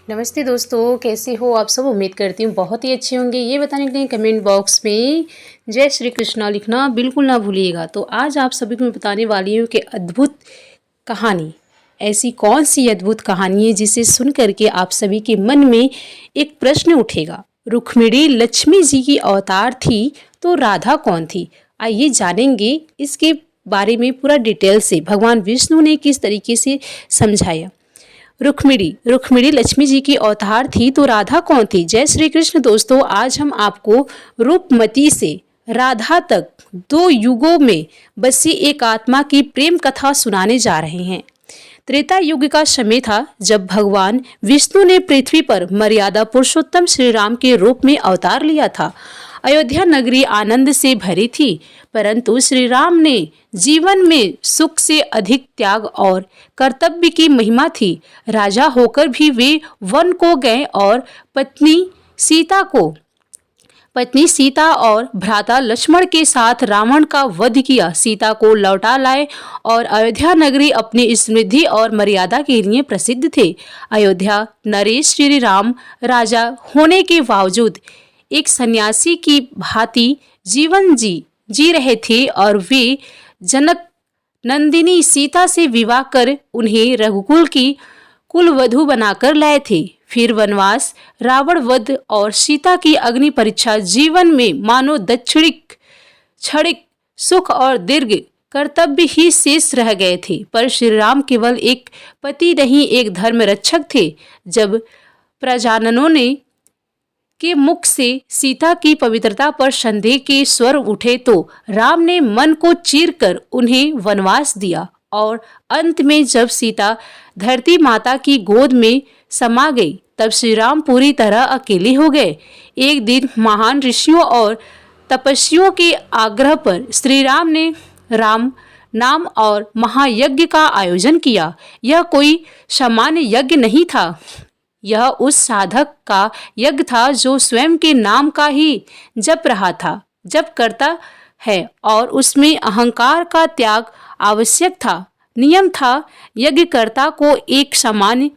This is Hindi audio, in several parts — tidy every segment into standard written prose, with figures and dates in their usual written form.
नमस्ते दोस्तों, कैसे हो आप सब। उम्मीद करती हूँ बहुत ही अच्छे होंगे। ये बताने के लिए कमेंट बॉक्स में जय श्री कृष्णा लिखना बिल्कुल ना भूलिएगा। तो आज आप सभी को मैं बताने वाली हूँ कि अद्भुत कहानी, ऐसी कौन सी अद्भुत कहानी है जिसे सुन करके आप सभी के मन में एक प्रश्न उठेगा। रुक्मिणी लक्ष्मी जी की अवतार थी तो राधा कौन थी? आइए जानेंगे इसके बारे में पूरा डिटेल से भगवान विष्णु ने किस तरीके से समझाया। रुक्मिणी लक्ष्मी जी की अवतार थी तो राधा कौन थी? जय श्री कृष्ण। दोस्तों, आज हम आपको रूपमती से राधा तक 2 युगों में बसी एक आत्मा की प्रेम कथा सुनाने जा रहे हैं। त्रेता युग का समय था जब भगवान विष्णु ने पृथ्वी पर मर्यादा पुरुषोत्तम श्री राम के रूप में अवतार लिया था। अयोध्या नगरी आनंद से भरी थी, परंतु श्री राम ने जीवन में सुख से अधिक त्याग और कर्तव्य की महिमा थी। राजा होकर भी वे वन को गए और पत्नी सीता और भ्राता लक्ष्मण के साथ रावण का वध किया। सीता को लौटा लाए और अयोध्या नगरी अपनी समृद्धि और मर्यादा के लिए प्रसिद्ध थे। अयोध्या नरेश श्री राम राजा होने के बावजूद एक सन्यासी की भांति जीवन जी रहे थे और वे जनक नंदिनी सीता से विवाह कर उन्हें रघुकुल की कुलवधू बनाकर लाए थे। फिर वनवास, रावण वध और सीता की अग्नि परीक्षा जीवन में मानो दक्षिणिक क्षणिक सुख और दीर्घ कर्तव्य ही शेष रह गए थे। पर श्री राम केवल एक पति नहीं, एक धर्म रक्षक थे। जब प्रजाननों ने के मुख से सीता की पवित्रता पर संदेह के स्वर उठे तो राम ने मन को चीरकर उन्हें वनवास दिया और अंत में जब सीता धरती माता की गोद में समा गई तब श्री राम पूरी तरह अकेले हो गए। एक दिन महान ऋषियों और तपस्वियों के आग्रह पर श्री राम ने राम नाम और महायज्ञ का आयोजन किया। यह कोई सामान्य यज्ञ नहीं था, यह उस साधक का यज्ञ था जो स्वयं के नाम का ही जप करता है और उसमें अहंकार का त्याग आवश्यक था। नियम था यज्ञकर्ता को एक सामान्य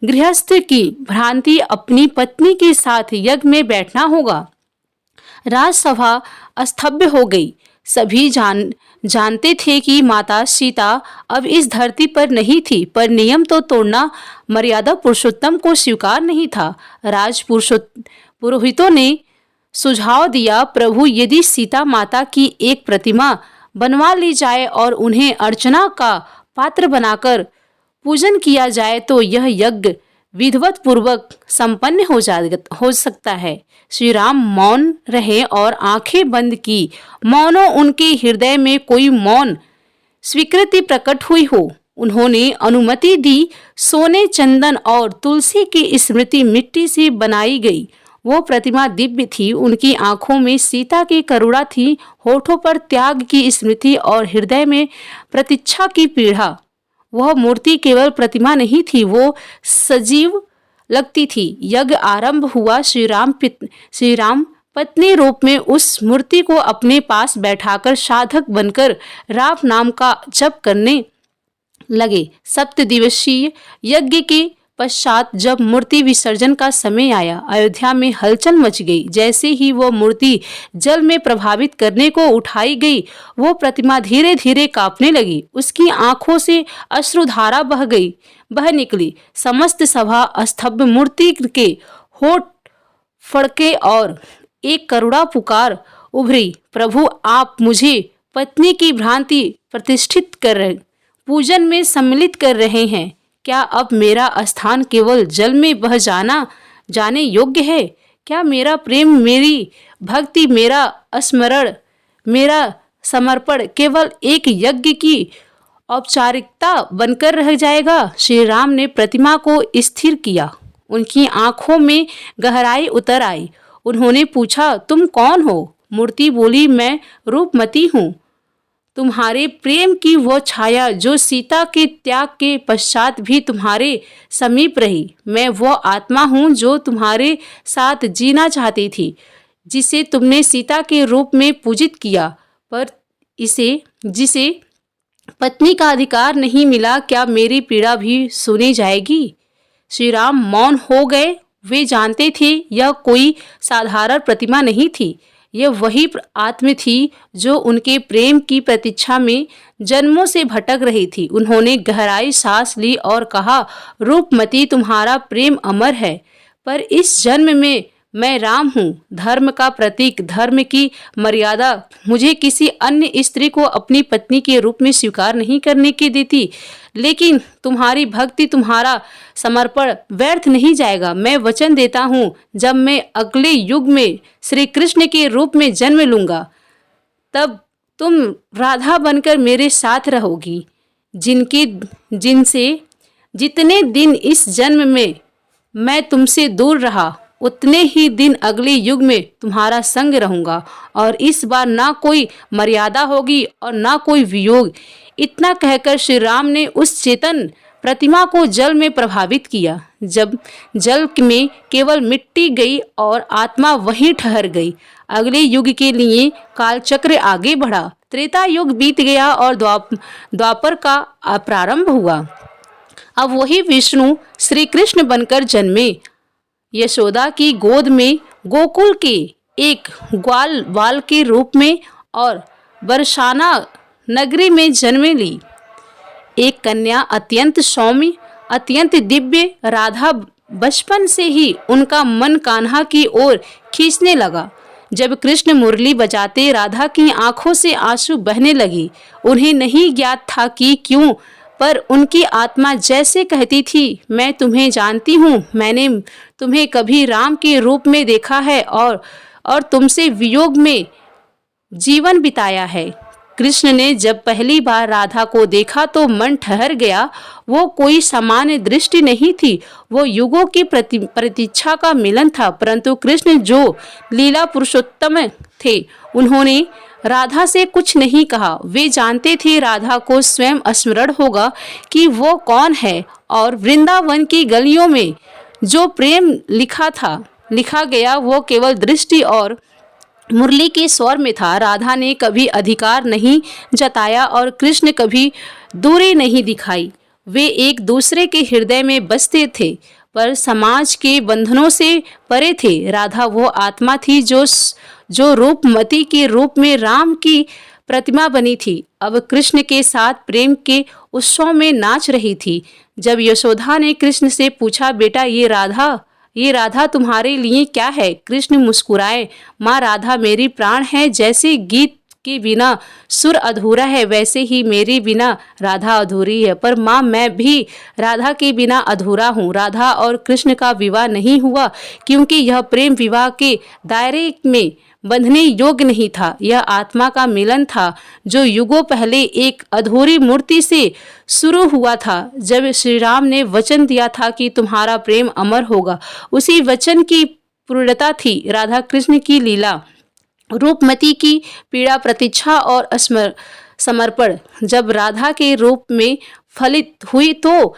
गृहस्थ की भ्रांति अपनी पत्नी के साथ यज्ञ में बैठना होगा। राजसभा स्तब्ध हो गई। सभी जानते थे कि माता सीता अब इस धरती पर नहीं थी, पर नियम तो तोड़ना मर्यादा पुरुषोत्तम को स्वीकार नहीं था। पुरोहितों ने सुझाव दिया, प्रभु, यदि सीता माता की एक प्रतिमा बनवा ली जाए और उन्हें अर्चना का पात्र बनाकर पूजन किया जाए तो यह यज्ञ विधिवत पूर्वक संपन्न हो सकता है। श्री राम मौन रहे और आंखें बंद की, मौनो उनके हृदय में कोई मौन स्वीकृति प्रकट हुई हो। उन्होंने अनुमति दी। सोने, चंदन और तुलसी की स्मृति मिट्टी से बनाई गई वो प्रतिमा दिव्य थी। उनकी आंखों में सीता की करुणा थी, होठों पर त्याग की स्मृति और हृदय में प्रतीक्षा की पीड़ा। वह मूर्ति केवल प्रतिमा नहीं थी, वो सजीव लगती थी। यज्ञ आरंभ हुआ। श्री राम पत्नी रूप में उस मूर्ति को अपने पास बैठाकर साधक बनकर राम नाम का जप करने लगे। 7 दिवसीय यज्ञ के पश्चात जब मूर्ति विसर्जन का समय आया, अयोध्या में हलचल मच गई। जैसे ही वो मूर्ति जल में प्रभावित करने को उठाई गई, वो प्रतिमा धीरे धीरे कांपने लगी। उसकी आंखों से अश्रुधारा बह निकली। समस्त सभा स्तब्ध। मूर्ति के होठ फड़के और एक करुणा पुकार उभरी, प्रभु, आप मुझे पत्नी की भ्रांति प्रतिष्ठित कर पूजन में सम्मिलित कर रहे हैं। क्या अब मेरा स्थान केवल जल में बह जाने योग्य है? क्या मेरा प्रेम, मेरी भक्ति, मेरा स्मरण, मेरा समर्पण केवल एक यज्ञ की औपचारिकता बनकर रह जाएगा? श्री राम ने प्रतिमा को स्थिर किया। उनकी आंखों में गहराई उतर आई। उन्होंने पूछा, तुम कौन हो? मूर्ति बोली, मैं रूपमती हूँ, तुम्हारे प्रेम की वो छाया जो सीता के त्याग के पश्चात भी तुम्हारे समीप रही। मैं वो आत्मा हूँ जो तुम्हारे साथ जीना चाहती थी, जिसे तुमने सीता के रूप में पूजित किया, पर जिसे पत्नी का अधिकार नहीं मिला। क्या मेरी पीड़ा भी सुनी जाएगी? श्री राम मौन हो गए। वे जानते थे यह कोई साधारण प्रतिमा नहीं थी, यह वही आत्मा थी जो उनके प्रेम की प्रतीक्षा में जन्मों से भटक रही थी। उन्होंने गहराई सांस ली और कहा, रूपमती, तुम्हारा प्रेम अमर है, पर इस जन्म में मैं राम हूँ, धर्म का प्रतीक, धर्म की मर्यादा मुझे किसी अन्य स्त्री को अपनी पत्नी के रूप में स्वीकार नहीं करने की देती। लेकिन तुम्हारी भक्ति, तुम्हारा समर्पण व्यर्थ नहीं जाएगा। मैं वचन देता हूँ, जब मैं अगले युग में श्री कृष्ण के रूप में जन्म लूँगा, तब तुम राधा बनकर मेरे साथ रहोगी। जिनसे जितने दिन इस जन्म में मैं तुमसे दूर रहा, उतने ही दिन अगले युग में तुम्हारा संग रहूंगा, और इस बार ना कोई मर्यादा होगी और ना कोई वियोग। इतना कहकर श्री राम ने उस चेतन प्रतिमा को जल में प्रभावित किया। जब जल में केवल मिट्टी गई और आत्मा वहीं ठहर गई। अगले युग के लिए कालचक्र आगे बढ़ा। त्रेता युग बीत गया और द्वापर का प्रारंभ हुआ। अब वही विष्णु श्री कृष्ण बनकर जन्मे। यशोदा की गोद में गोकुल के एक ग्वाल बाल के रूप में और बरसाना नगरी में जन्म ली। एक कन्या अत्यंत सौम्य, अत्यंत दिव्य। राधा बचपन से ही उनका मन कान्हा की ओर खींचने लगा। जब कृष्ण मुरली बजाते, राधा की आंखों से आंसू बहने लगी। उन्हें नहीं ज्ञात था कि क्यों, पर उनकी आत्मा जैसे कहती थी, मैं तुम्हें जानती हूँ, मैंने तुम्हें कभी राम के रूप में देखा है और तुमसे वियोग में जीवन बिताया है। कृष्ण ने जब पहली बार राधा को देखा तो मन ठहर गया। वो कोई सामान्य दृष्टि नहीं थी, वो युगों की प्रतीक्षा का मिलन था। परंतु कृष्ण जो लीला पुरुषोत्तम थे, उन्होंने राधा से कुछ नहीं कहा। वे जानते थे राधा को स्वयं स्मरण होगा कि वो कौन है, और वृंदावन की गलियों में जो प्रेम लिखा गया वो केवल दृष्टि और मुरली के स्वर में था। राधा ने कभी अधिकार नहीं जताया और कृष्ण कभी दूरी नहीं दिखाई। वे एक दूसरे के हृदय में बसते थे, पर समाज के बंधनों से परे थे। राधा वो आत्मा थी जो रूपमती के रूप में राम की प्रतिमा बनी थी। अब कृष्ण के साथ प्रेम के उत्सव में नाच रही थी। जब यशोदा ने कृष्ण से पूछा, बेटा ये राधा तुम्हारे लिए क्या है? कृष्ण मुस्कुराए, माँ, राधा मेरी प्राण है। जैसे गीत के बिना सुर अधूरा है, वैसे ही मेरे बिना राधा अधूरी है। पर माँ, मैं भी राधा के बिना अधूरा हूँ। राधा और कृष्ण का विवाह नहीं हुआ क्योंकि यह प्रेम विवाह के दायरे में बंधने योग्य नहीं था। यह आत्मा का मिलन था जो युगों पहले एक अधूरी मूर्ति से शुरू हुआ था। जब श्री राम ने वचन दिया था कि तुम्हारा प्रेम अमर होगा, उसी वचन की पूर्णता थी राधा कृष्ण की लीला, रूपमती की पीड़ा, प्रतीक्षा और समर्पण। जब राधा के रूप में फलित हुई तो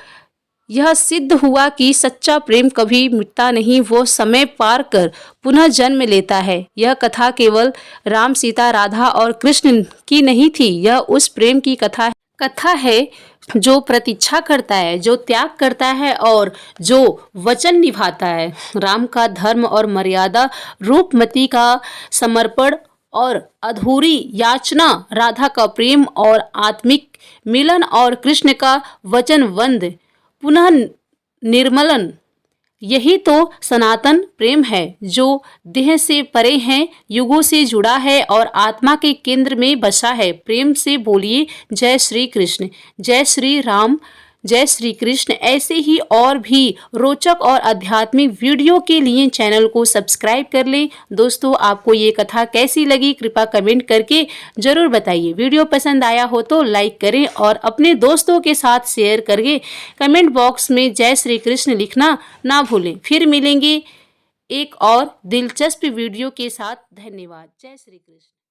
यह सिद्ध हुआ कि सच्चा प्रेम कभी मिटता नहीं, वो समय पार कर पुनः जन्म लेता है। यह कथा केवल राम, सीता, राधा और कृष्ण की नहीं थी, यह उस प्रेम की कथा है जो प्रतीक्षा करता है, जो त्याग करता है और जो वचन निभाता है। राम का धर्म और मर्यादा, रूपमती का समर्पण और अधूरी याचना, राधा का प्रेम और आत्मिक मिलन और कृष्ण का वचनबद्ध पुनः निर्मलन, यही तो सनातन प्रेम है जो देह से परे है, युगों से जुड़ा है और आत्मा के केंद्र में बसा है। प्रेम से बोलिए जय श्री कृष्ण, जय श्री राम, जय श्री कृष्ण। ऐसे ही और भी रोचक और आध्यात्मिक वीडियो के लिए चैनल को सब्सक्राइब कर लें। दोस्तों, आपको ये कथा कैसी लगी कृपया कमेंट करके जरूर बताइए। वीडियो पसंद आया हो तो लाइक करें और अपने दोस्तों के साथ शेयर करके कमेंट बॉक्स में जय श्री कृष्ण लिखना ना भूलें। फिर मिलेंगे एक और दिलचस्प वीडियो के साथ। धन्यवाद। जय श्री कृष्ण।